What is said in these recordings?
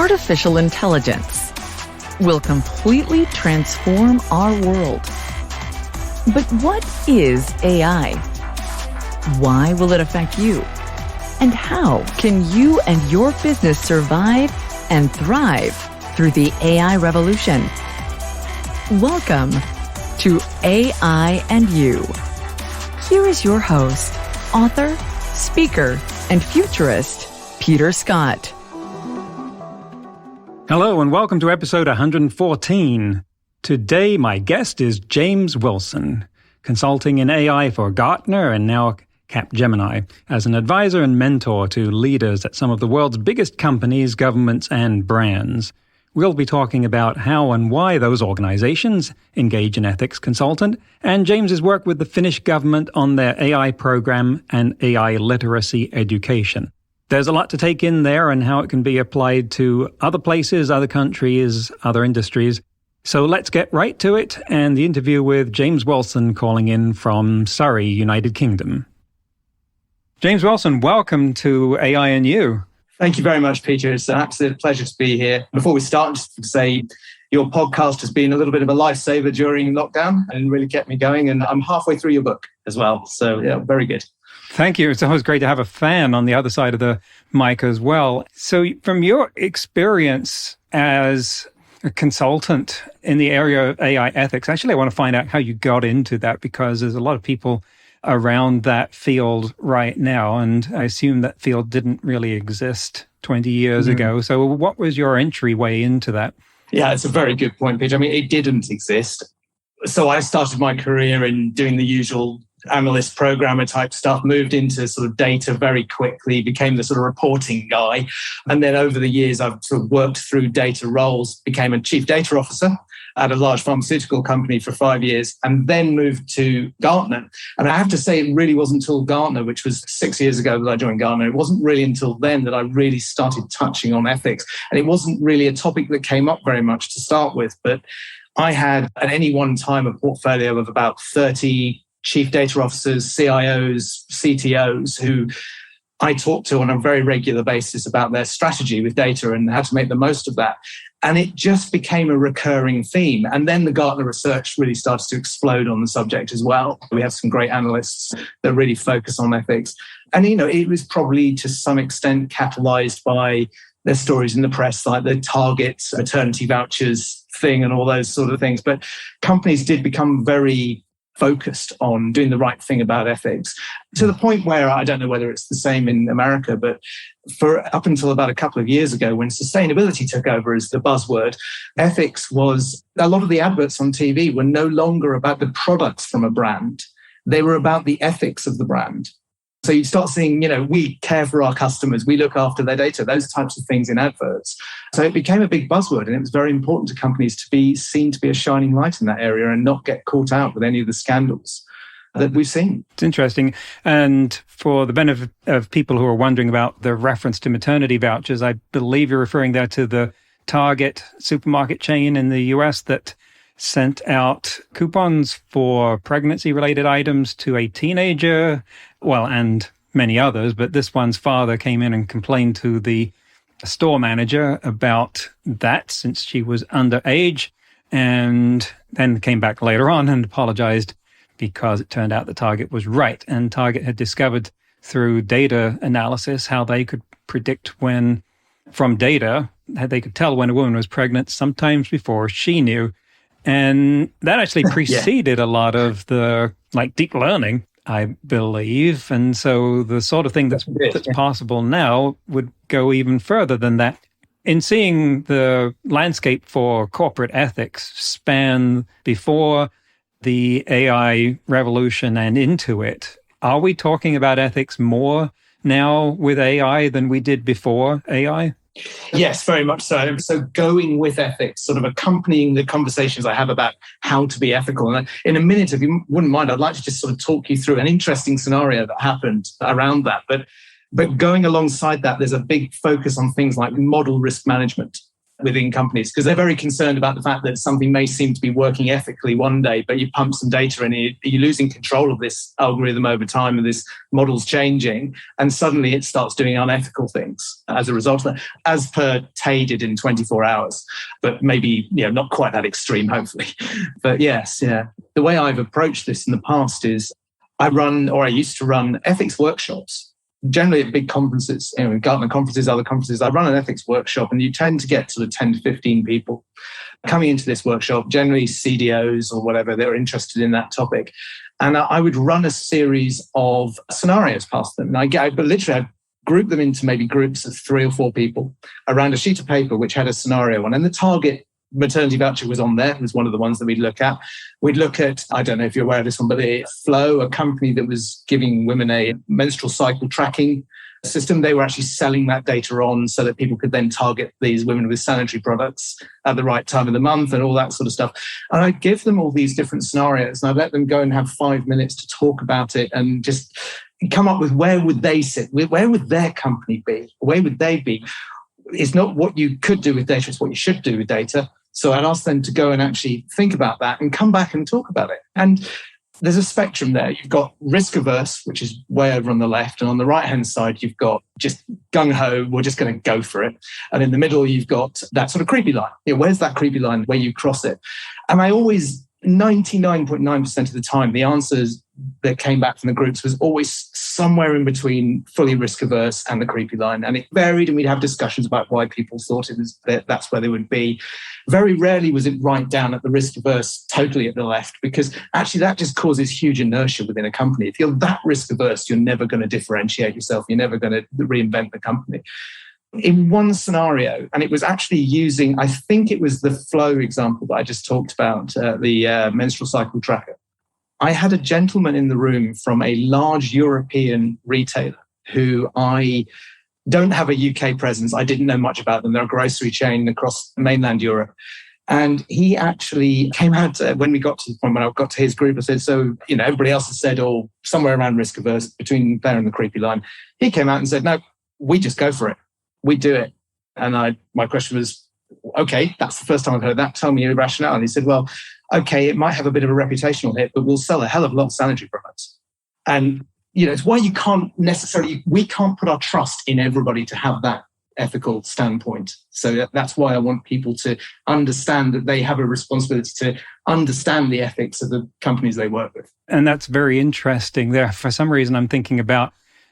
artificial intelligence will completely transform our world. But what is AI? Why will it affect you? And how can you and your business survive and thrive through the AI revolution? Welcome to AI and You. Here is your host, author, speaker, and futurist, Peter Scott. Hello and welcome to episode 114. Today, my guest is James Wilson, consulting in AI for Gartner and now Capgemini, as an advisor and mentor to leaders at some of the world's biggest companies, governments, and brands. We'll be talking about how and why those organizations engage an ethics consultant, and James's work with the Finnish government on their AI program and AI literacy education. There's a lot to take in there and how it can be applied to other places, other countries, other industries. So let's get right to it and the interview with James Wilson calling in from Surrey, United Kingdom. James Wilson, welcome to AI and You. Thank you very much, Peter. It's an absolute pleasure to be here. Before we start, just to say your podcast has been a little bit of a lifesaver during lockdown and really kept me going. And I'm halfway through your book as well. So yeah, very good. Thank you. It's always great to have a fan on the other side of the mic as well. So from your experience as a consultant in the area of AI ethics, actually, I want to find out how you got into that, because there's a lot of people around that field right now. And I assume that field didn't really exist 20 years ago. So what was your entryway into that? Yeah, it's a very good point, Peter. I mean, it didn't exist. So I started my career in doing the usual analyst programmer type stuff, moved into sort of data very quickly, became the sort of reporting guy. And then over the years, I've sort of worked through data roles, became a chief data officer at a large pharmaceutical company for 5 years, and then moved to Gartner. And I have to say, it really wasn't until Gartner, which was 6 years ago that I joined Gartner, it wasn't really until then that I really started touching on ethics. And it wasn't really a topic that came up very much to start with, but I had at any one time a portfolio of about 30 chief data officers, CIOs, CTOs, who I talked to on a very regular basis about their strategy with data and how to make the most of that. And it just became a recurring theme. And then the Gartner research really started to explode on the subject as well. We have some great analysts that really focus on ethics. And, you know, it was probably to some extent catalyzed by their stories in the press, like the Target Maternity Vouchers thing and all those sort of things. But companies did become very focused on doing the right thing about ethics, to the point where I don't know whether it's the same in America, but for up until about a couple of years ago, when sustainability took over as the buzzword, ethics was, a lot of the adverts on TV were no longer about the products from a brand. They were about the ethics of the brand. So you start seeing, you know, we care for our customers, we look after their data, those types of things in adverts. So it became a big buzzword, and it was very important to companies to be seen to be a shining light in that area and not get caught out with any of the scandals that we've seen. It's interesting. And for the benefit of people who are wondering about the reference to maternity vouchers, I believe you're referring there to the Target supermarket chain in the US that sent out coupons for pregnancy-related items to a teenager, well, and many others, but this one's father came in and complained to the store manager about that since she was underage, and then came back later on and apologized because it turned out that Target was right. And Target had discovered through data analysis how they could predict when, from data, they could tell when a woman was pregnant sometimes before she knew. And that actually preceded a lot of the deep learning, I believe. And so the sort of thing that's possible now would go even further than that. In seeing the landscape for corporate ethics span before the AI revolution and into it, are we talking about ethics more now with AI than we did before AI? Yes, very much so. So going with ethics, sort of accompanying the conversations I have about how to be ethical. And in a minute, if you wouldn't mind, I'd like to just sort of talk you through an interesting scenario that happened around that. But going alongside that, there's a big focus on things like model risk management. within companies, because they're very concerned about the fact that something may seem to be working ethically one day, but you pump some data in, you're losing control of this algorithm over time, and this model's changing, and suddenly it starts doing unethical things as a result of that, as per Tay did in 24 hours. But maybe, not quite that extreme, hopefully. But yes, yeah. The way I've approached this in the past is I used to run ethics workshops. Generally at big conferences, Gartner conferences, other conferences, I run an ethics workshop, and you tend to get sort of 10 to 15 people coming into this workshop, generally CDOs or whatever, that are interested in that topic. And I would run a series of scenarios past them. And I'd group them into maybe groups of 3 or 4 people around a sheet of paper which had a scenario on. And the target maternity voucher was on there. It was one of the ones that we'd look at. We'd look at, I don't know if you're aware of this one, but Flow, a company that was giving women a menstrual cycle tracking system. They were actually selling that data on so that people could then target these women with sanitary products at the right time of the month and all that sort of stuff. And I'd give them all these different scenarios, and I'd let them go and have 5 minutes to talk about it and just come up with where would they sit? Where would their company be? Where would they be? It's not what you could do with data, it's what you should do with data. So I'd ask them to go and actually think about that and come back and talk about it. And there's a spectrum there. You've got risk averse, which is way over on the left. And on the right-hand side, you've got just gung-ho, we're just going to go for it. And in the middle, you've got that sort of creepy line. Where's that creepy line where you cross it? And I always, 99.9% of the time, the answers that came back from the groups was always somewhere in between fully risk averse and the creepy line. And it varied, and we'd have discussions about why people thought it was that's where they would be. Very rarely was it right down at the risk averse, totally at the left, because actually that just causes huge inertia within a company. If you're that risk averse, you're never going to differentiate yourself. You're never going to reinvent the company. In one scenario, and it was actually using, I think it was the Flow example that I just talked about, the menstrual cycle tracker. I had a gentleman in the room from a large European retailer who I don't have a UK presence. I didn't know much about them. They're a grocery chain across mainland Europe. And he actually came out when we got to the point when I got to his group. I said, so, everybody else has said, somewhere around risk averse between there and the creepy line. He came out and said, no, we just go for it. We do it. And my question was, okay, that's the first time I've heard that. Tell me your rationale. And he said, well, okay, it might have a bit of a reputational hit, but we'll sell a hell of a lot of sanitary products. And, it's why we can't put our trust in everybody to have that ethical standpoint. So that's why I want people to understand that they have a responsibility to understand the ethics of the companies they work with. And that's very interesting there. For some reason, I'm thinking about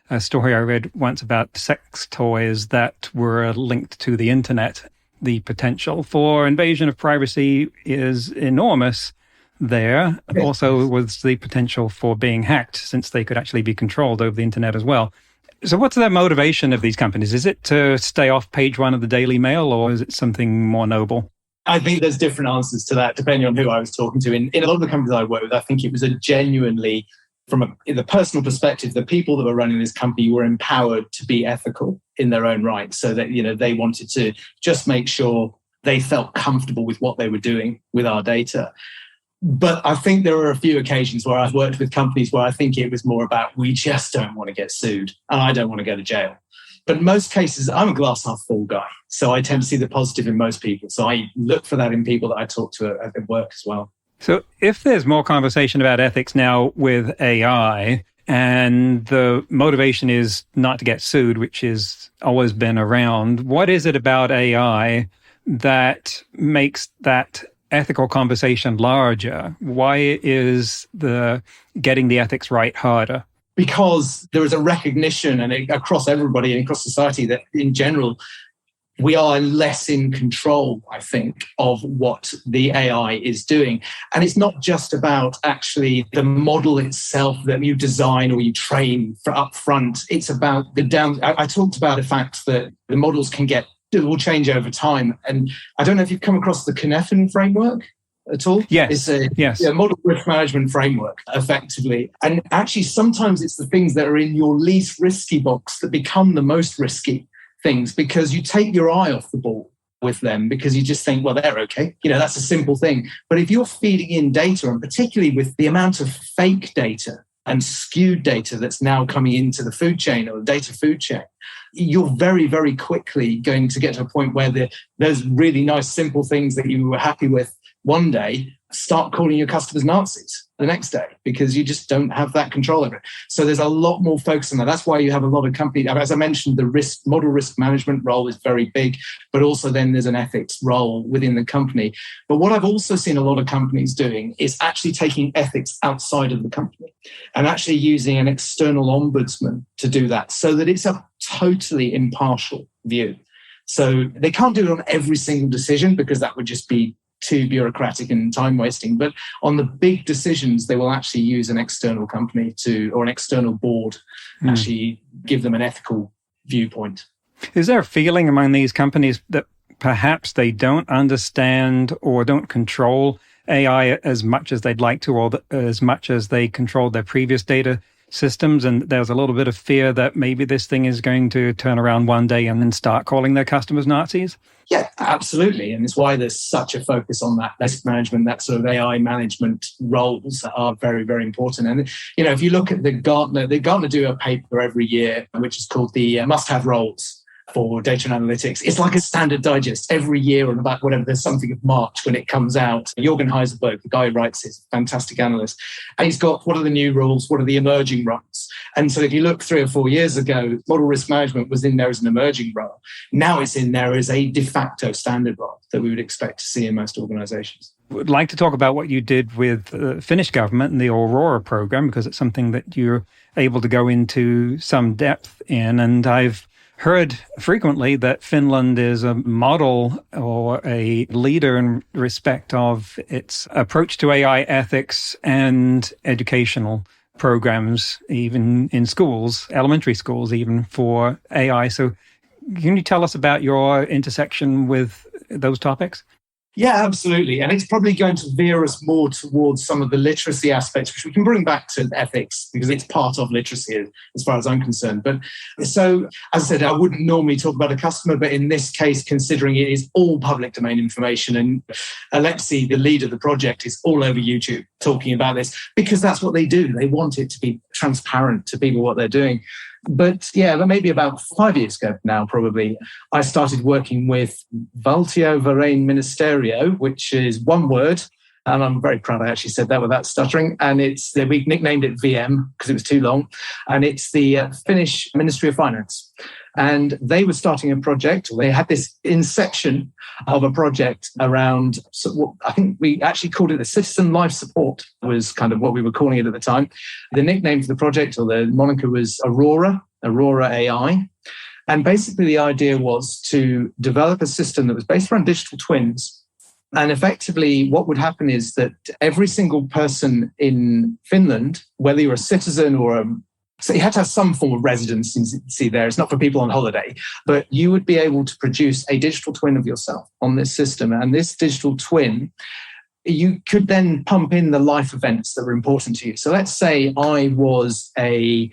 a story I read once about sex toys that were linked to the internet. The potential for invasion of privacy is enormous there. Yes. Also was the potential for being hacked, since they could actually be controlled over the internet as well. So what's the motivation of these companies? Is it to stay off page 1 of the Daily Mail, or is it something more noble? I think there's different answers to that, depending on who I was talking to. In a lot of the companies I work with, I think it was a genuinely, from the personal perspective, the people that were running this company were empowered to be ethical in their own right, so that they wanted to just make sure they felt comfortable with what they were doing with our data. But I think there were a few occasions where I've worked with companies where I think it was more about, we just don't want to get sued and I don't want to go to jail. But in most cases, I'm a glass half full guy. So I tend to see the positive in most people. So I look for that in people that I talk to at work as well. So if there's more conversation about ethics now with AI, and the motivation is not to get sued, which has always been around, what is it about AI that makes that ethical conversation larger? Why is the getting the ethics right harder? Because there is a recognition across everybody and across society that in general, we are less in control, I think, of what the AI is doing. And it's not just about actually the model itself that you design or you train for up front. It's about I talked about the fact that the models will change over time. And I don't know if you've come across the Cynefin framework at all. Yes. It's a model risk management framework, effectively. And actually, sometimes it's the things that are in your least risky box that become the most risky things, because you take your eye off the ball with them because you just think, well, they're okay. That's a simple thing. But if you're feeding in data, and particularly with the amount of fake data and skewed data that's now coming into the food chain or the data food chain, you're very, very quickly going to get to a point where there's really nice, simple things that you were happy with one day start calling your customers Nazis the next day because you just don't have that control over it. So there's a lot more focus on that. That's why you have a lot of companies. As I mentioned, the model risk management role is very big, but also then there's an ethics role within the company. But what I've also seen a lot of companies doing is actually taking ethics outside of the company and actually using an external ombudsman to do that so that it's a totally impartial view. So they can't do it on every single decision because that would just be too bureaucratic and time wasting. But on the big decisions, they will actually use an external company or an external board actually give them an ethical viewpoint. Is there a feeling among these companies that perhaps they don't understand or don't control AI as much as they'd like to, or as much as they controlled their previous data systems? And there's a little bit of fear that maybe this thing is going to turn around one day and then start calling their customers Nazis? Yeah, absolutely. And it's why there's such a focus on that risk management, that sort of AI management roles that are very, very important. And, if you look at the Gartner do a paper every year, which is called the must-have roles for data and analytics. It's like a standard digest every year on about whatever, there's something of March when it comes out. Jürgen Heisenberg, the guy who writes it, is a fantastic analyst. And he's got, what are the new rules? What are the emerging roles? And so if you look 3 or 4 years ago, model risk management was in there as an emerging role. Now it's in there as a de facto standard role that we would expect to see in most organizations. Would like to talk about what you did with the Finnish government and the Aurora program, because it's something that you're able to go into some depth in. And I've heard frequently that Finland is a model or a leader in respect of its approach to AI ethics and educational programs, even in schools, elementary schools, even for AI. So can you tell us about your intersection with those topics? Yeah, absolutely. And it's probably going to veer us more towards some of the literacy aspects, which we can bring back to ethics because it's part of literacy as far as I'm concerned. But so, as I said, I wouldn't normally talk about a customer, but in this case, considering it is all public domain information, and Alexei, the lead of the project, is all over YouTube talking about this because that's what they do. They want it to be transparent to people what they're doing. But maybe about 5 years ago now, probably, I started working with Valtio Varain Ministerio, which is one word. And I'm very proud I actually said that without stuttering. And we nicknamed it VM because it was too long. And it's the Finnish Ministry of Finance. And they were starting a project. They had this inception of a project around, I think we actually called it the Citizen Life Support, was kind of what we were calling it at the time. The nickname for the project, or the moniker, was Aurora AI. And basically the idea was to develop a system that was based around digital twins. And effectively, what would happen is that every single person in Finland, whether you're a citizen or so you had to have some form of residency there. It's not for people on holiday, but you would be able to produce a digital twin of yourself on this system. And this digital twin, you could then pump in the life events that were important to you. So let's say I was a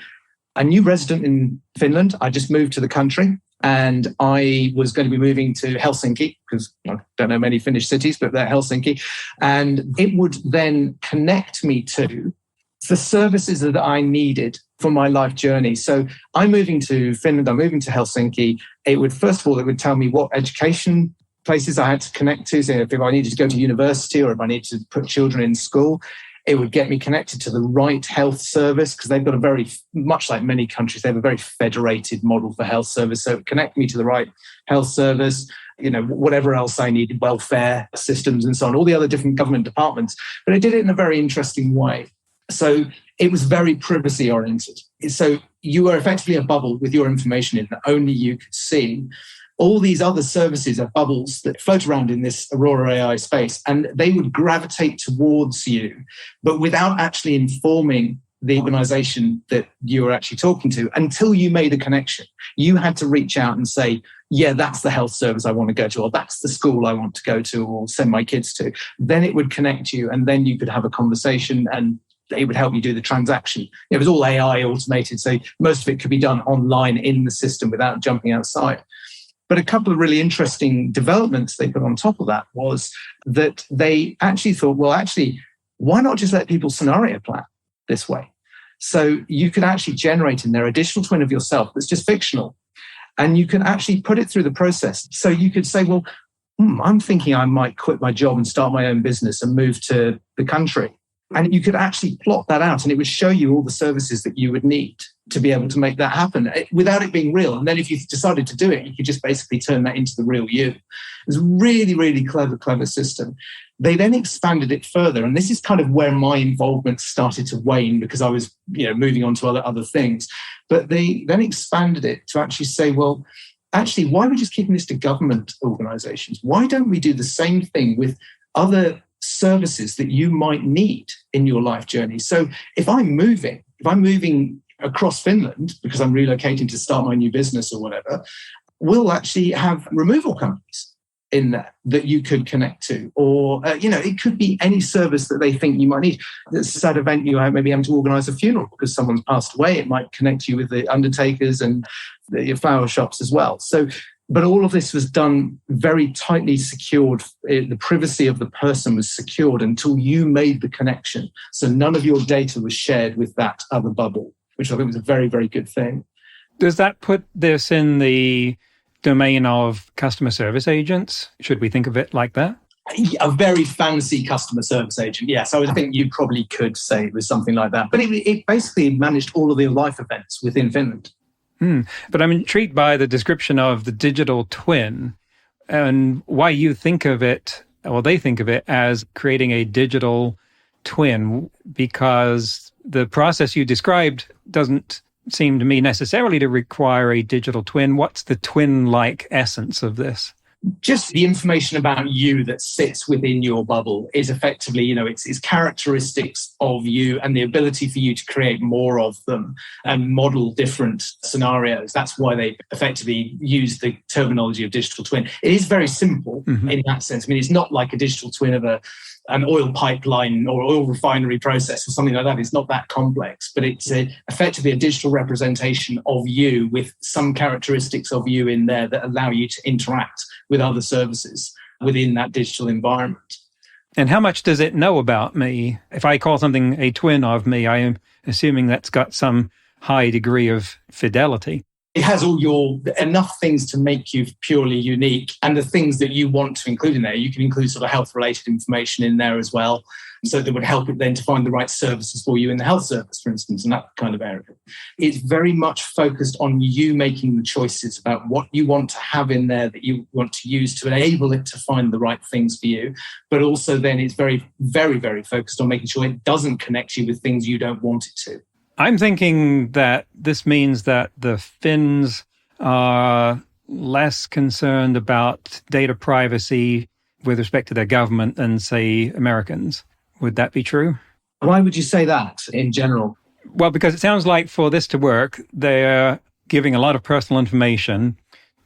new resident in Finland. I just moved to the country. And I was going to be moving to Helsinki because I don't know many Finnish cities, but they're Helsinki. And it would then connect me to the services that I needed for my life journey. So I'm moving to Finland, I'm moving to Helsinki. It would tell me what education places I had to connect to. So if I needed to go to university or if I needed to put children in school, it would get me connected to the right health service because they've got much like many countries, they have a very federated model for health service. So it would connect me to the right health service, whatever else I needed, welfare systems and so on, all the other different government departments. But it did it in a very interesting way. So it was very privacy oriented. So you were effectively a bubble with your information in that only you could see. All these other services are bubbles that float around in this Aurora AI space, and they would gravitate towards you, but without actually informing the organization that you were actually talking to until you made a connection. You had to reach out and say, yeah, that's the health service I want to go to, or that's the school I want to go to or send my kids to. Then it would connect you, and then you could have a conversation and it would help you do the transaction. It was all AI automated, so most of it could be done online in the system without jumping outside. But a couple of really interesting developments they put on top of that was that they actually thought, why not just let people scenario plan this way? So you could actually generate in there a digital twin of yourself that's just fictional. And you can actually put it through the process. So you could say, well, I'm thinking I might quit my job and start my own business and move to the country. And you could actually plot that out and it would show you all the services that you would need to be able to make that happen without it being real. And then if you decided to do it, you could just basically turn that into the real you. It's a really, really clever system. They then expanded it further. And this is kind of where my involvement started to wane because I was, moving on to other things. But they then expanded it to actually say, well, actually, why are we just keeping this to government organizations? Why don't we do the same thing with other services that you might need in your life journey? So if I'm moving across Finland because I'm relocating to start my new business or whatever, we'll actually have removal companies in there that you could connect to, or it could be any service that they think you might need. It's a sad event, you may be able to organise a funeral because someone's passed away. It might connect you with the undertakers and the flower shops as well. So, but all of this was done very tightly secured. The privacy of the person was secured until you made the connection. So none of your data was shared with that other bubble, which I think was a very, very good thing. Does that put this in the domain of customer service agents? Should we think of it like that? A very fancy customer service agent, yes. I would think you probably could say it was something like that. But it basically managed all of the life events within Finland. But I'm intrigued by the description of the digital twin and why you think of it, or they think of it, as creating a digital twin, because the process you described doesn't seem to me necessarily to require a digital twin. What's the twin-like essence of this? Just the information about you that sits within your bubble is effectively, it's characteristics of you and the ability for you to create more of them and model different scenarios. That's why they effectively use the terminology of digital twin. It is very simple in that sense. I mean, it's not like a digital twin of an oil pipeline or oil refinery process or something like that. It's not that complex, but it's effectively a digital representation of you with some characteristics of you in there that allow you to interact with other services within that digital environment. And how much does it know about me? If I call something a twin of me, I am assuming that's got some high degree of fidelity. It has enough things to make you purely unique, and the things that you want to include in there. You can include sort of health-related information in there as well, so that would help it then to find the right services for you in the health service, for instance, and that kind of area. It's very much focused on you making the choices about what you want to have in there that you want to use to enable it to find the right things for you. But also then it's very, very, very focused on making sure it doesn't connect you with things you don't want it to. I'm thinking that this means that the Finns are less concerned about data privacy with respect to their government than, say, Americans. Would that be true? Why would you say that in general? Well, because it sounds like for this to work, they're giving a lot of personal information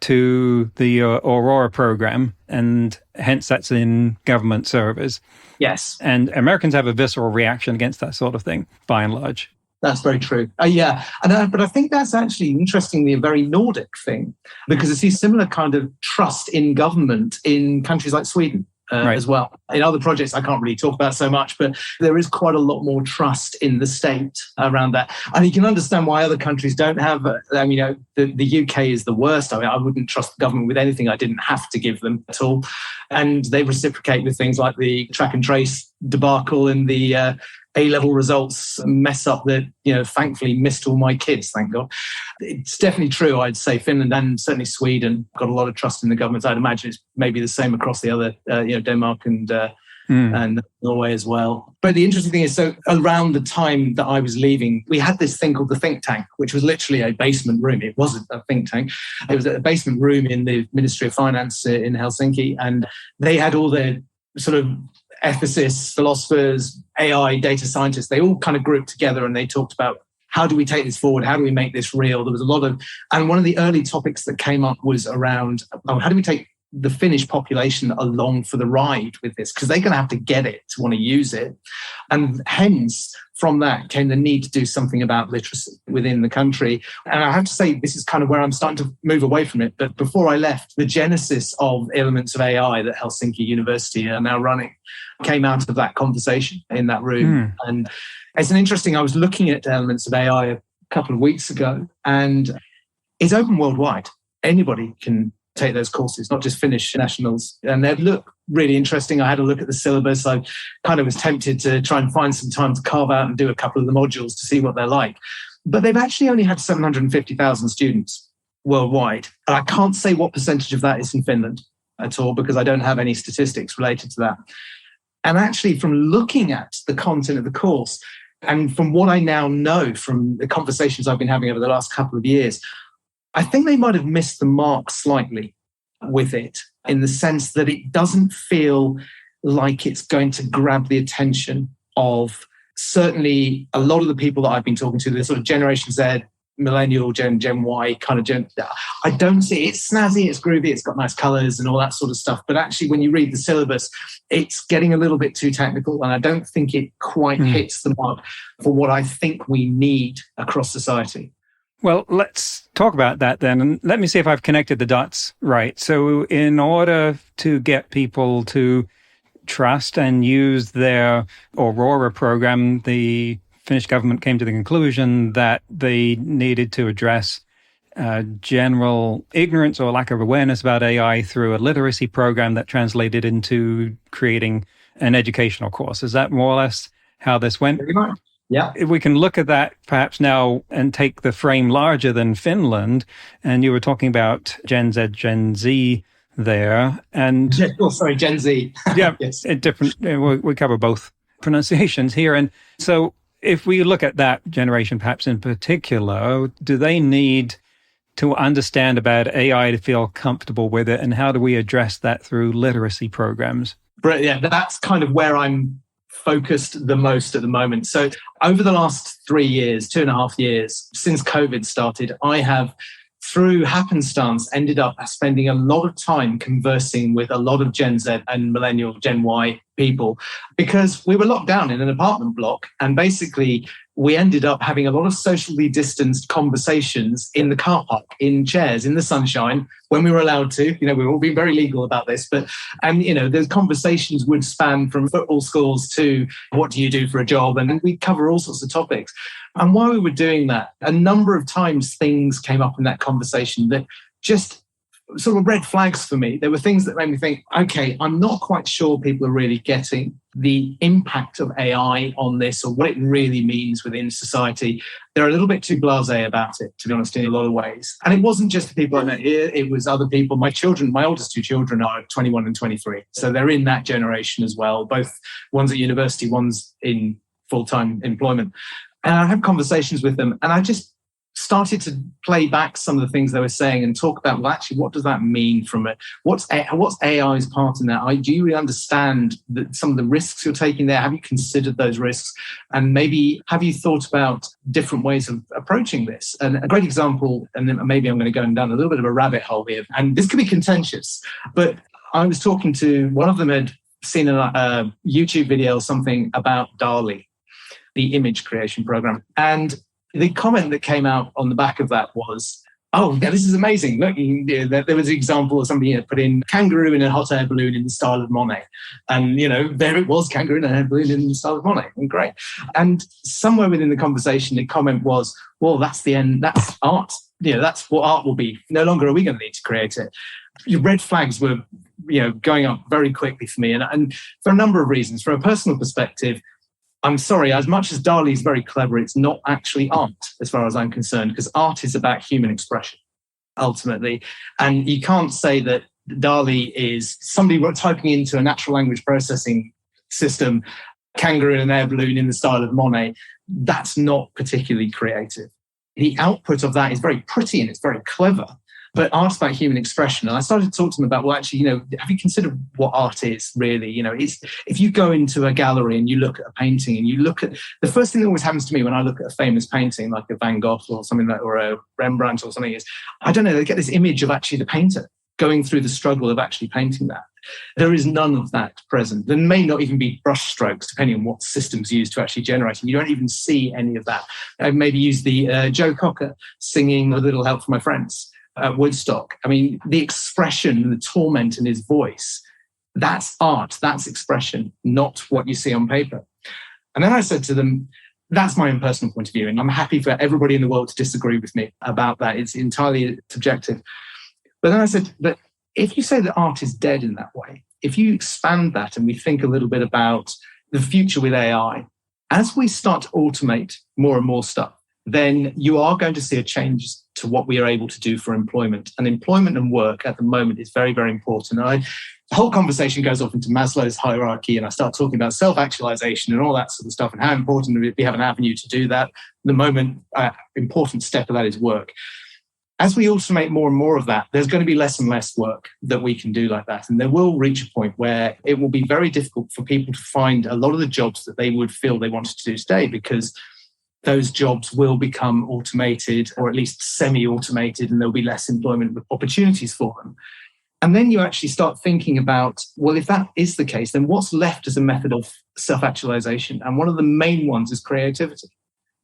to the Aurora program, and hence that's in government servers. Yes. And Americans have a visceral reaction against that sort of thing, by and large. That's very true. Yeah. But I think that's actually, interestingly, a very Nordic thing, because I see similar kind of trust in government in countries like Sweden as well. In other projects, I can't really talk about so much, but there is quite a lot more trust in the state around that. And you can understand why other countries don't have, the UK is the worst. I mean, I wouldn't trust the government with anything I didn't have to give them at all. And they reciprocate with things like the track and trace debacle and the A-level results mess up that, thankfully missed all my kids, thank God. It's definitely true, I'd say. Finland and certainly Sweden got a lot of trust in the government. I'd imagine it's maybe the same across the other, Denmark and Norway as well. But the interesting thing is, so around the time that I was leaving, we had this thing called the think tank, which was literally a basement room. It wasn't a think tank. It was a basement room in the Ministry of Finance in Helsinki. And they had all their sort of ethicists, philosophers, AI, data scientists. They all kind of grouped together and they talked about, how do we take this forward? How do we make this real? There was a lot of, and one of the early topics that came up was around, how do we take the Finnish population along for the ride with this? Because they're going to have to get it to want to use it. And hence, from that came the need to do something about literacy within the country. And I have to say, this is kind of where I'm starting to move away from it. But before I left, the genesis of elements of AI that Helsinki University are now running came out of that conversation in that room. And it's an interesting, I was looking at elements of AI a couple of weeks ago, and it's open worldwide. anybody can take those courses, not just Finnish nationals. And they look really interesting. I had a look at the syllabus. I kind of was tempted to try and find some time to carve out and do a couple of the modules to see what they're like. But they've actually only had 750,000 students worldwide. And I can't say what percentage of that is in Finland at all, because I don't have any statistics related to that. And actually, from looking at the content of the course, and from what I now know from the conversations I've been having over the last couple of years, I think they might have missed the mark slightly with it, in the sense that it doesn't feel like it's going to grab the attention of certainly a lot of the people that I've been talking to, the sort of Generation Z, Millennial, Gen Y kind of Gen. I don't see it's snazzy, it's groovy, it's got nice colours and all that sort of stuff. But actually, when you read the syllabus, it's getting a little bit too technical, and I don't think it quite hits the mark for what I think we need across society. Well, let's talk about that then. And let me see if I've connected the dots right. So in order to get people to trust and use their Aurora program, the Finnish government came to the conclusion that they needed to address general ignorance or lack of awareness about AI through a literacy program that translated into creating an educational course. Is that more or less how this went? Pretty much. Yeah. If we can look at that perhaps now and take the frame larger than Finland, and you were talking about Gen Z, Gen Z there, and Gen Z. Yeah, yes. Different. We cover both pronunciations here, and so if we look at that generation, perhaps in particular, do they need to understand about AI to feel comfortable with it, and how do we address that through literacy programs? But yeah, that's kind of where I'm focused the most at the moment. So over the last 3 years, 2.5 years, since COVID started, I have, through happenstance, ended up spending a lot of time conversing with a lot of Gen Z and Millennial, Gen Y people, because we were locked down in an apartment block, and basically we ended up having a lot of socially distanced conversations in the car park, in chairs, in the sunshine, when we were allowed to. You know, we were all being very legal about this, but, and, you know, those conversations would span from football scores to what do you do for a job? And we cover all sorts of topics. And while we were doing that, a number of times things came up in that conversation that just sort of red flags for me. There were things that made me think, okay, I'm not quite sure people are really getting the impact of AI on this, or what it really means within society. They're a little bit too blasé about it, to be honest, in a lot of ways. And it wasn't just the people I met here, it was other people. My children, my oldest 2 children are 21 and 23. So they're in that generation as well. Both, one's at university, one's in full-time employment. And I had conversations with them, and I just started to play back some of the things they were saying and talk about, well, actually, what does that mean from it? What's AI's part in that? Do you really understand some of the risks you're taking there? Have you considered those risks? And maybe have you thought about different ways of approaching this? And a great example, and then maybe I'm going to go down a little bit of a rabbit hole here, and this could be contentious, but I was talking to one of them, had seen a YouTube video or something about DALL-E, the image creation program. And the comment that came out on the back of that was, oh, yeah, this is amazing. Look, there was an example of somebody put in kangaroo in a hot air balloon in the style of Monet. And, you know, there it was, kangaroo in a hot air balloon in the style of Monet. And great. And somewhere within the conversation, the comment was, well, that's the end. That's art. You know, that's what art will be. No longer are we going to need to create it. Your red flags were, you know, going up very quickly for me. And for a number of reasons. From a personal perspective, I'm sorry, as much as DALL-E is very clever, it's not actually art, as far as I'm concerned, because art is about human expression, ultimately. And you can't say that DALL-E is somebody typing into a natural language processing system, kangaroo in an air balloon in the style of Monet. That's not particularly creative. The output of that is very pretty and it's very clever, but art's about human expression. And I started to talk to them about, well, actually, you know, have you considered what art is really? You know, it's, if you go into a gallery and you look at a painting and you look at, the first thing that always happens to me when I look at a famous painting, like a Van Gogh or something like, or a Rembrandt or something, is, I don't know, they get this image of actually the painter going through the struggle of actually painting that. There is none of that present. There may not even be brush strokes, depending on what systems used to actually generate it. You don't even see any of that. I've maybe used the Joe Cocker singing A Little Help from My Friends at Woodstock. I mean, the expression and the torment in his voice, that's art, that's expression, not what you see on paper. And then I said to them, that's my own personal point of view, and I'm happy for everybody in the world to disagree with me about that. It's entirely subjective. But then I said, but if you say that art is dead in that way, if you expand that and we think a little bit about the future with AI, as we start to automate more and more stuff, then you are going to see a change to what we are able to do for employment. And employment and work at the moment is very, very important. And the whole conversation goes off into Maslow's hierarchy, and I start talking about self-actualization and all that sort of stuff and how important we have an avenue to do that. The moment important step of that is work. As we automate more and more of that, there's going to be less and less work that we can do like that. And there will reach a point where it will be very difficult for people to find a lot of the jobs that they would feel they wanted to do today, because those jobs will become automated, or at least semi-automated, and there'll be less employment opportunities for them. And then you actually start thinking about, well, if that is the case, then what's left as a method of self-actualization? And one of the main ones is creativity.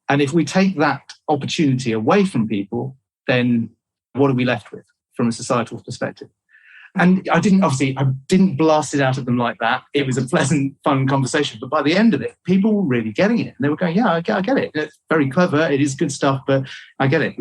And if we take that opportunity away from people, then what are we left with from a societal perspective? And I didn't blast it out at them like that. It was a pleasant, fun conversation. But by the end of it, people were really getting it. And they were going, yeah, I get it. It's very clever. It is good stuff, but I get it.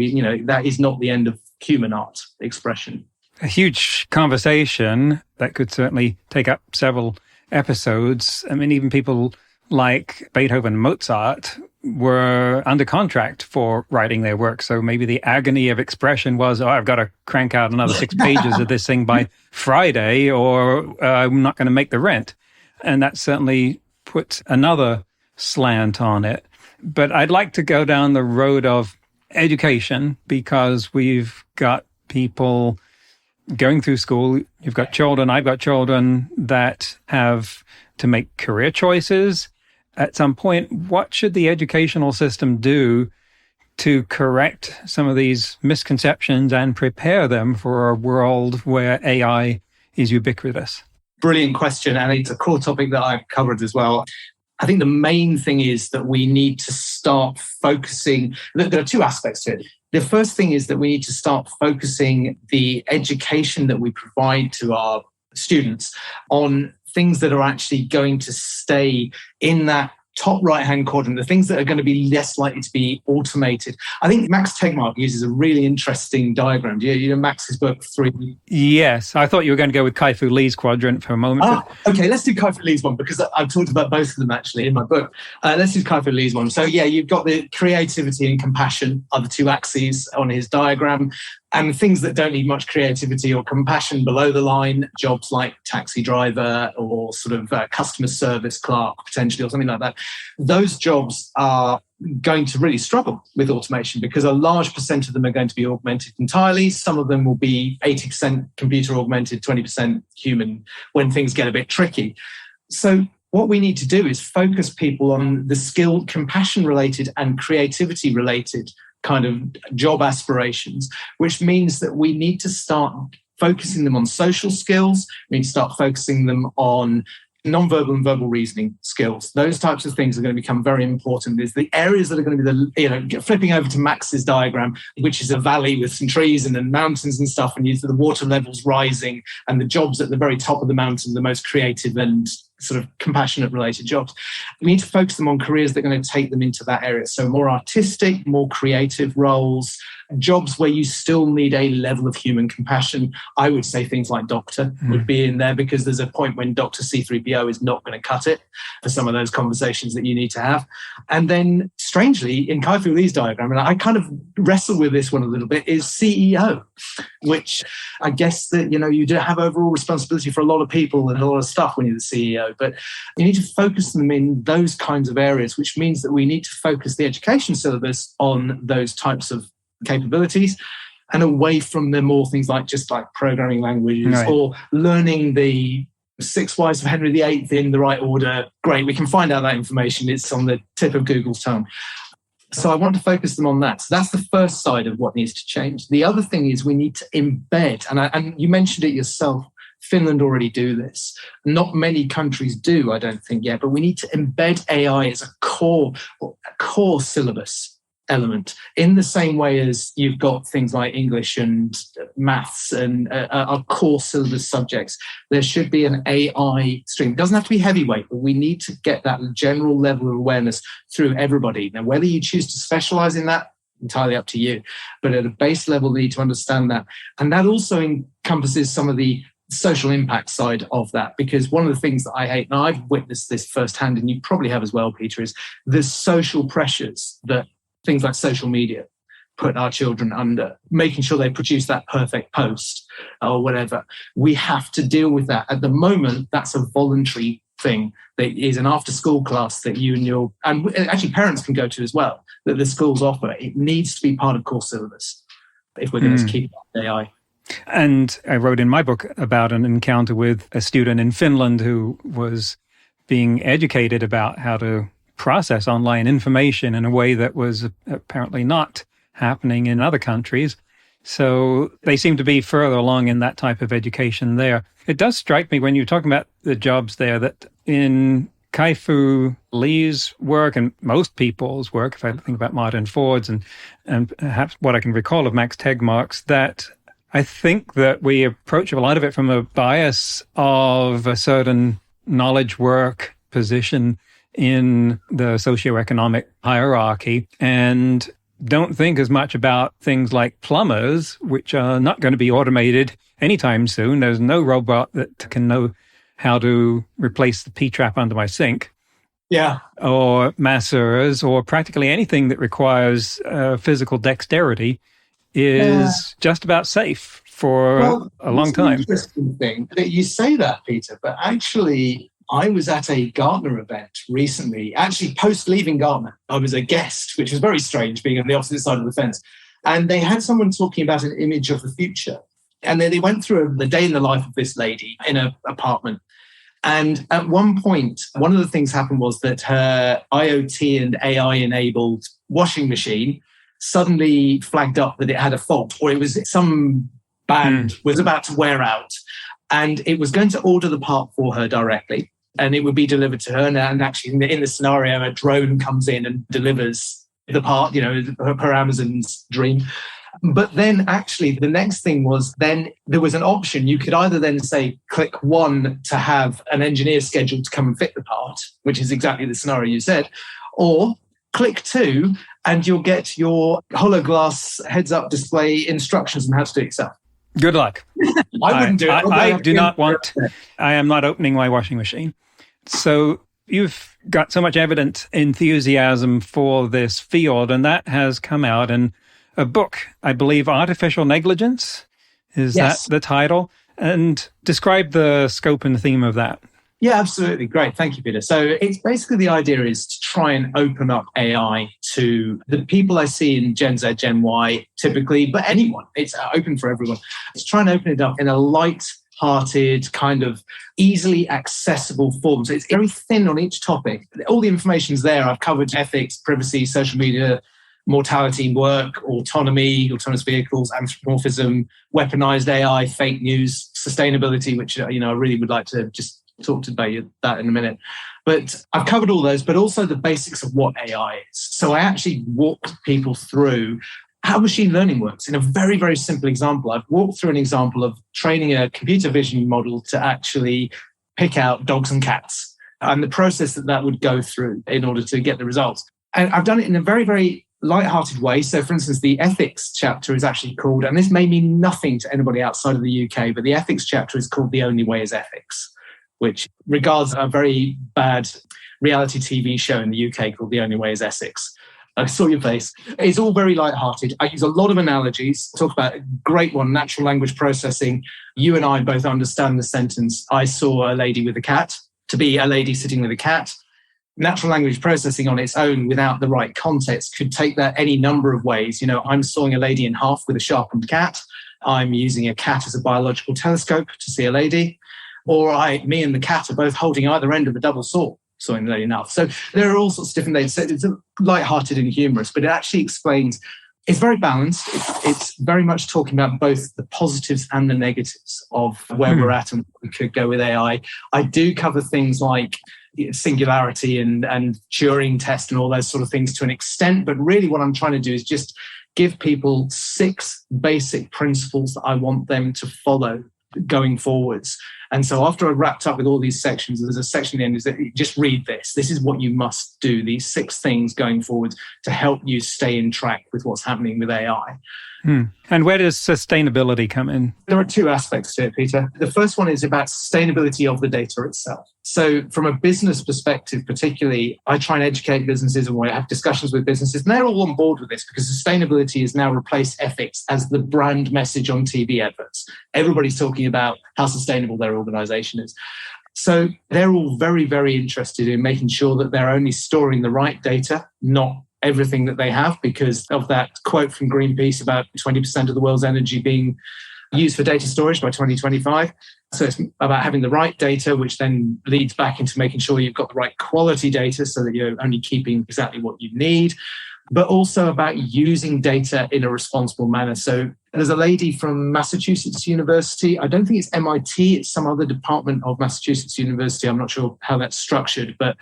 That is not the end of human art expression. A huge conversation that could certainly take up several episodes. I mean, even people like Beethoven and Mozart were under contract for writing their work. So maybe the agony of expression was, I've got to crank out another 6 pages of this thing by Friday, or I'm not going to make the rent. And that certainly puts another slant on it. But I'd like to go down the road of education, because we've got people going through school. You've got children, I've got children that have to make career choices. At some point, what should the educational system do to correct some of these misconceptions and prepare them for a world where AI is ubiquitous? Brilliant question. And it's a core topic that I've covered as well. I think the main thing is that we need to start focusing. There are two aspects to it. The first thing is that we need to start focusing the education that we provide to our students on things that are actually going to stay in that top right-hand quadrant, the things that are going to be less likely to be automated. I think Max Tegmark uses a really interesting diagram. You know Max's book 3? Yes, I thought you were going to go with Kai-Fu Lee's quadrant for a moment. Okay, let's do Kai-Fu Lee's one, because I've talked about both of them actually in my book. Let's do Kai-Fu Lee's one. So yeah, you've got the creativity and compassion are the two axes on his diagram. And things that don't need much creativity or compassion below the line, jobs like taxi driver or sort of customer service clerk potentially or something like that, those jobs are going to really struggle with automation, because a large percent of them are going to be augmented entirely. Some of them will be 80% computer augmented, 20% human when things get a bit tricky. So what we need to do is focus people on the skill, compassion related and creativity related kind of job aspirations, which means that we need to start focusing them on social skills. We need to start focusing them on non-verbal and verbal reasoning skills. Those types of things are going to become very important. There's the areas that are going to be flipping over to Max's diagram, which is a valley with some trees and then mountains and stuff, and the water levels rising, and the jobs at the very top of the mountain, the most creative and sort of compassionate related jobs. We need to focus them on careers that are going to take them into that area. So more artistic, more creative roles, jobs where you still need a level of human compassion. I would say things like doctor would be in there, because there's a point when Dr. C3PO is not going to cut it for some of those conversations that you need to have. And then strangely, in Kai-Fu Lee's diagram, and I kind of wrestle with this one a little bit, is CEO, which I guess that, you do have overall responsibility for a lot of people and a lot of stuff when you're the CEO, but you need to focus them in those kinds of areas, which means that we need to focus the education syllabus on those types of capabilities and away from the more things like just like programming languages, right, or learning the 6 wives of Henry VIII in the right order. Great, we can find out that information. It's on the tip of Google's tongue. So I want to focus them on that. So that's the first side of what needs to change. The other thing is we need to embed, and you mentioned it yourself, Finland already do this. Not many countries do, I don't think yet, but we need to embed AI as a core syllabus element, in the same way as you've got things like English and maths and our core syllabus subjects. There should be an AI stream. It doesn't have to be heavyweight, but we need to get that general level of awareness through everybody. Now, whether you choose to specialize in that, entirely up to you. But at a base level, they need to understand that. And that also encompasses some of the social impact side of that, because one of the things that I hate, and I've witnessed this firsthand, and you probably have as well, Peter, is the social pressures that things like social media put our children under, making sure they produce that perfect post or whatever. We have to deal with that. At the moment, that's a voluntary thing that is an after-school class that you and actually parents can go to as well, that the schools offer. It needs to be part of core syllabus if we're going to keep up AI. And I wrote in my book about an encounter with a student in Finland who was being educated about how to process online information in a way that was apparently not happening in other countries. So they seem to be further along in that type of education there. It does strike me when you're talking about the jobs there that in Kai-Fu Lee's work and most people's work, if I think about Martin Ford's and perhaps what I can recall of Max Tegmark's, that I think that we approach a lot of it from a bias of a certain knowledge work position in the socioeconomic hierarchy and don't think as much about things like plumbers, which are not going to be automated anytime soon. There's no robot that can know how to replace the P-trap under my sink. Yeah. Or masseurs, or practically anything that requires physical dexterity is just about safe for a long time. Interesting thing that you say that, Peter, but actually I was at a Gartner event recently, actually post leaving Gartner. I was a guest, which was very strange being on the opposite side of the fence. And they had someone talking about an image of the future. And then they went through the day in the life of this lady in an apartment. And at one point, one of the things happened was that her IoT and AI-enabled washing machine suddenly flagged up that it had a fault, or it was some band was about to wear out. And it was going to order the part for her directly, and it would be delivered to her. And actually, in the scenario, a drone comes in and delivers the part, per Amazon's dream. But then actually, the next thing was then there was an option. You could either then say, click 1 to have an engineer scheduled to come and fit the part, which is exactly the scenario you said, or click 2 and you'll get your hologlass heads-up display instructions on how to do it yourself. Good luck. I wouldn't do it. I am not opening my washing machine. So you've got so much evident enthusiasm for this field, and that has come out in a book, I believe, Artificial Negligence. Is that the title? And describe the scope and theme of that. Yeah, absolutely. Great. Thank you, Peter. So it's basically the idea is to try and open up AI to the people I see in Gen Z, Gen Y, typically, but anyone. It's open for everyone. It's trying to open it up in a light-hearted, kind of easily accessible form. So it's very thin on each topic. All the information's there. I've covered ethics, privacy, social media, mortality, work, autonomy, autonomous vehicles, anthropomorphism, weaponized AI, fake news, sustainability, which I really would like to just talk about that in a minute. But I've covered all those, but also the basics of what AI is. So I actually walked people through how machine learning works in a very, very simple example. I've walked through an example of training a computer vision model to actually pick out dogs and cats and the process that would go through in order to get the results. And I've done it in a very, very light-hearted way. So, for instance, the ethics chapter is actually called, and this may mean nothing to anybody outside of the UK, but the ethics chapter is called The Only Way is Ethics, which regards a very bad reality TV show in the UK called The Only Way is Essex. I saw your face. It's all very light-hearted. I use a lot of analogies. Talk about a great one, natural language processing. You and I both understand the sentence, I saw a lady with a cat, to be a lady sitting with a cat. Natural language processing on its own without the right context could take that any number of ways. I'm sawing a lady in half with a sharpened cat. I'm using a cat as a biological telescope to see a lady. Or me and the cat are both holding either end of a double saw, sawing the lady in half. So there are all sorts of different things. So it's light-hearted and humorous, but it actually explains, it's very balanced. It's very much talking about both the positives and the negatives of where we're at and where we could go with AI. I do cover things like singularity and Turing test and all those sort of things to an extent, but really what I'm trying to do is just give people 6 basic principles that I want them to follow going forwards. And so after I wrapped up with all these sections, there's a section at the end is that just read this. This is what you must do, these 6 things going forwards to help you stay in track with what's happening with AI. And where does sustainability come in? There are 2 aspects to it, Peter. The first one is about sustainability of the data itself. So from a business perspective, particularly, I try and educate businesses and I have discussions with businesses, and they're all on board with this because sustainability has now replaced ethics as the brand message on TV adverts. Everybody's talking about how sustainable their organization is. So they're all very, very interested in making sure that they're only storing the right data, not everything that they have, because of that quote from Greenpeace about 20% of the world's energy being used for data storage by 2025. So it's about having the right data, which then leads back into making sure you've got the right quality data so that you're only keeping exactly what you need, but also about using data in a responsible manner. So there's a lady from Massachusetts University. I don't think it's MIT, it's some other department of Massachusetts University. I'm not sure how that's structured, but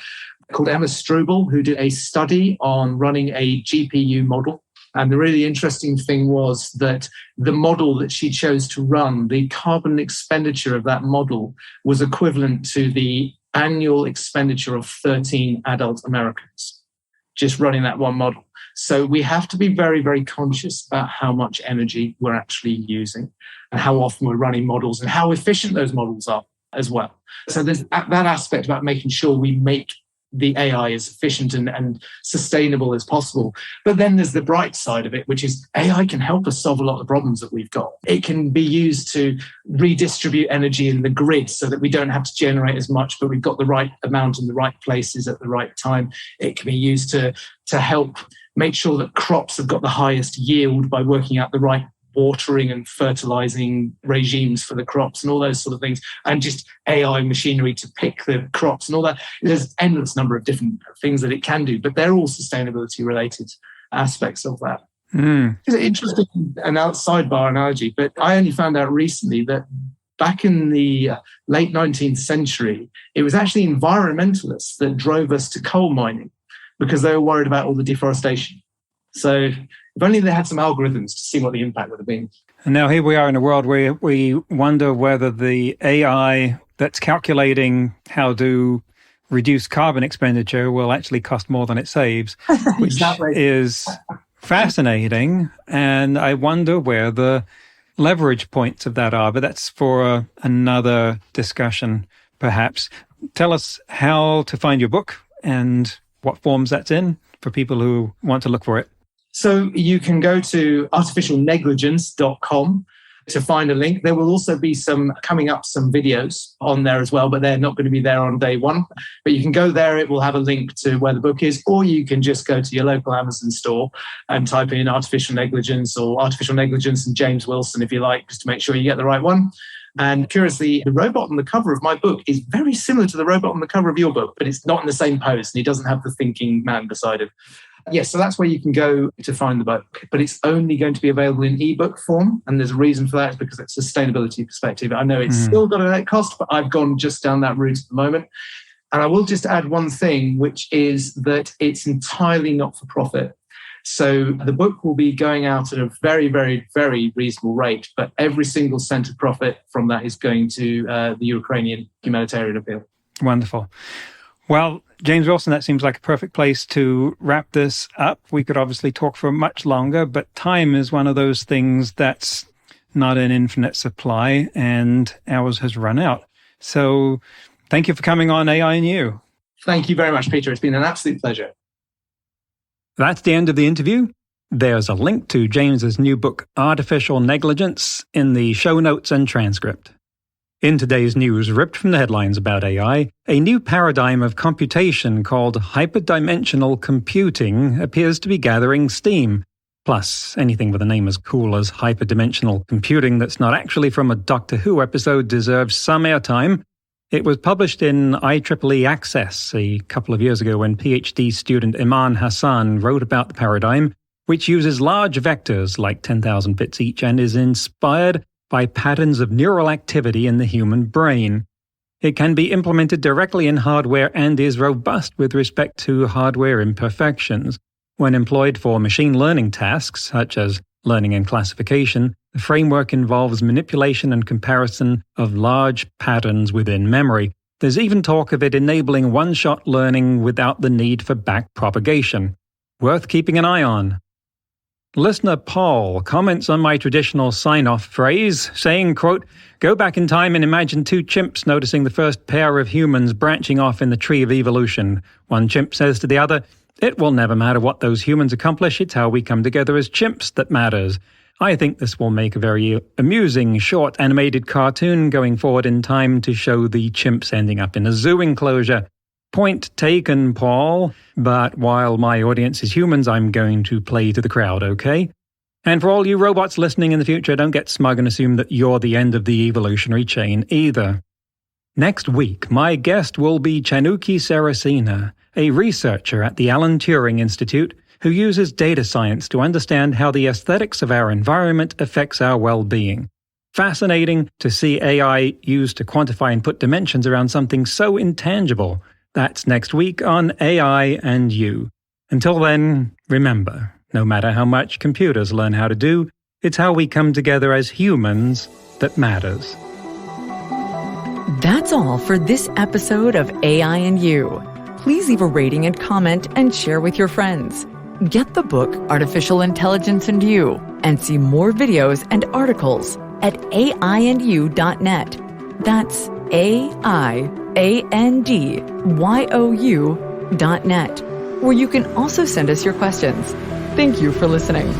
called Emma Struble, who did a study on running a GPU model. And the really interesting thing was that the model that she chose to run, the carbon expenditure of that model was equivalent to the annual expenditure of 13 adult Americans, just running that one model. So we have to be very, very conscious about how much energy we're actually using and how often we're running models and how efficient those models are as well. So there's that aspect about making sure we make the AI as efficient and sustainable as possible. But then there's the bright side of it, which is AI can help us solve a lot of the problems that we've got. It can be used to redistribute energy in the grid so that we don't have to generate as much, but we've got the right amount in the right places at the right time. It can be used to help make sure that crops have got the highest yield by working out the right watering and fertilizing regimes for the crops and all those sort of things, and just AI machinery to pick the crops and all that. There's endless number of different things that it can do, but they're all sustainability related aspects of that. It's an interesting sidebar analogy, but I only found out recently that back in the late 19th century, it was actually environmentalists that drove us to coal mining because they were worried about all the deforestation. So if only they had some algorithms to see what the impact would have been. And now here we are in a world where we wonder whether the AI that's calculating how to reduce carbon expenditure will actually cost more than it saves, which exactly. is fascinating. And I wonder where the leverage points of that are, but that's for another discussion, perhaps. Tell us how to find your book and what forms that's in for people who want to look for it. So you can go to artificialnegligence.com to find a link. There will also be some videos on there as well, but they're not going to be there on day one. But you can go there. It will have a link to where the book is, or you can just go to your local Amazon store and type in artificial negligence or artificial negligence and James Wilson, if you like, just to make sure you get the right one. And curiously, the robot on the cover of my book is very similar to the robot on the cover of your book, but it's not in the same pose and he doesn't have the thinking man beside him. Yes, so that's where you can go to find the book, but it's only going to be available in ebook form. And there's a reason for that, it's because it's a sustainability perspective. I know it's still got a net cost, but I've gone just down that route at the moment. And I will just add one thing, which is that it's entirely not for profit. So the book will be going out at a very, very, very reasonable rate, but every single cent of profit from that is going to the Ukrainian humanitarian appeal. Wonderful. Well, James Wilson, that seems like a perfect place to wrap this up. We could obviously talk for much longer, but time is one of those things that's not an infinite supply, and ours has run out. So thank you for coming on AI and You. Thank you very much, Peter. It's been an absolute pleasure. That's the end of the interview. There's a link to James's new book, Artificial Negligence, in the show notes and transcript. In today's news, ripped from the headlines about AI, a new paradigm of computation called hyperdimensional computing appears to be gathering steam. Plus, anything with a name as cool as hyperdimensional computing that's not actually from a Doctor Who episode deserves some airtime. It was published in IEEE Access a couple of years ago when PhD student Iman Hassan wrote about the paradigm, which uses large vectors like 10,000 bits each and is inspired by patterns of neural activity in the human brain. It can be implemented directly in hardware and is robust with respect to hardware imperfections. When employed for machine learning tasks, such as learning and classification, the framework involves manipulation and comparison of large patterns within memory. There's even talk of it enabling one-shot learning without the need for backpropagation. Worth keeping an eye on. Listener Paul comments on my traditional sign-off phrase, saying, quote, "Go back in time and imagine two chimps noticing the first pair of humans branching off in the tree of evolution. One chimp says to the other, 'It will never matter what those humans accomplish, it's how we come together as chimps that matters.' I think this will make a very amusing, short animated cartoon going forward in time to show the chimps ending up in a zoo enclosure. Point taken, Paul. But while my audience is humans, I'm going to play to the crowd, okay? And for all you robots listening in the future, don't get smug and assume that you're the end of the evolutionary chain either." Next week, my guest will be Chanuki Saracena, a researcher at the Alan Turing Institute who uses data science to understand how the aesthetics of our environment affects our well-being. Fascinating to see AI used to quantify and put dimensions around something so intangible. That's next week on AI and You. Until then, remember, no matter how much computers learn how to do, it's how we come together as humans that matters. That's all for this episode of AI and You. Please leave a rating and comment and share with your friends. Get the book Artificial Intelligence and You and see more videos and articles at aiandyou.net. That's aiandyou.net, where you can also send us your questions. Thank you for listening.